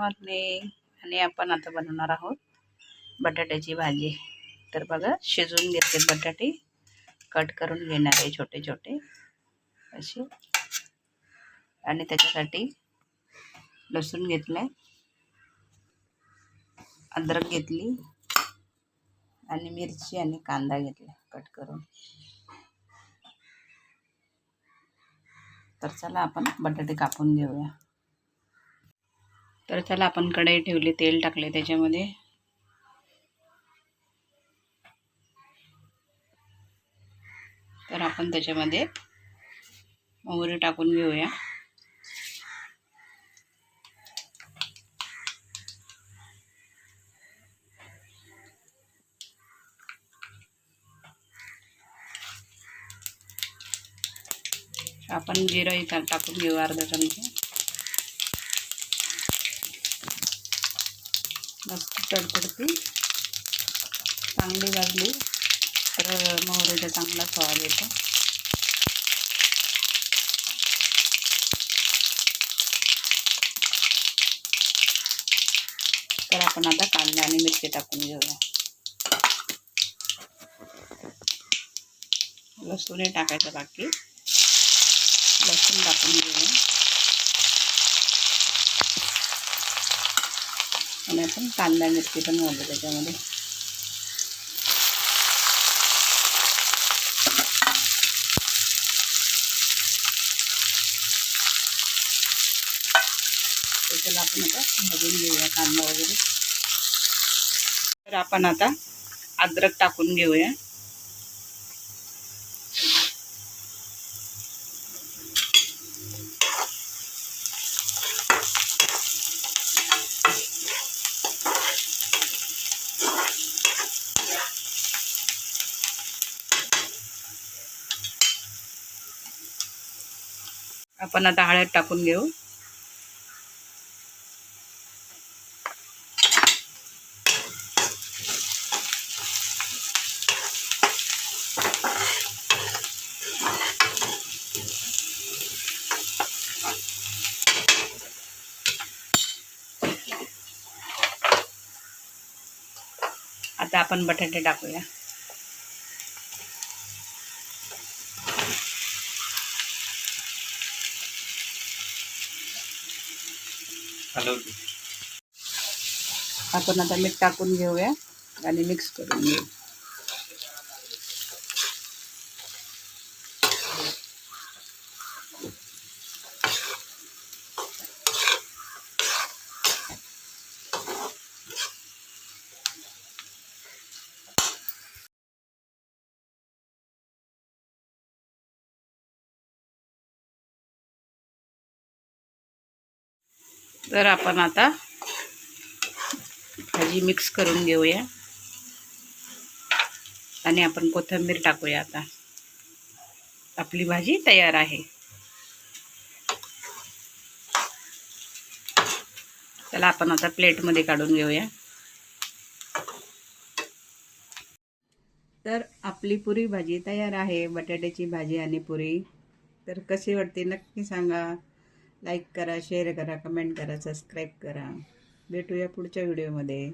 Morning. आणि आपण आता बनवणार आहोत बटाट्याची भाजी. तर बघा, शिजवून घेतले बटाटे, कट करून घेणार आहे छोटे छोटे असे. आणि त्याच्यासाठी लसूण घेतलाय, अद्रक घेतली आणि मिरची आणि कांदा घेतला कट करून. तर चला आपण बटाटे कापून घेऊया. तर चला आपण कढई ठेवली, तेल टाकले त्याच्यामध्ये. तर आपण त्याच्यामध्ये मोहरी टाकून घेऊया. आपण जिरा इथं टाकून घेऊ अर्धा चमचा. मस्त तडतडती चांगली भाजली तर मोहरीचा चांगला स्वाद येतो. तर आपण आता कांदा आणि मिरची टाकून घेऊया. लसूण टाकायचं बाकी, लसूण टाकून घेऊया. आणि आपण कांदा मिरची पण घालू त्याच्यामध्ये. त्याच्याला आपण आता भाजून घेऊया कांदा वगैरे. तर आपण आता अद्रक टाकून घेऊया. आपण आता हळद टाकून घेऊ. आता आपण बटाटे टाकूया. आपण आता मीठ टाकून घेऊया आणि मिक्स करून घेऊ. तर आपण आता भाजी मिक्स करून घेऊया आणि आपण कोथिंबीर टाकूया. आता आपली भाजी तयार आहे. चला आपण आता प्लेटमध्ये काढून घेऊया. तर आपली पुरी भाजी तयार आहे, बटाट्याची भाजी आणि पुरी. तर कशी वाटते नक्की सांगा. लाईक करा, शेअर करा, कमेंट करा, सबस्क्राईब करा. भेटूया पुढच्या व्हिडिओमध्ये.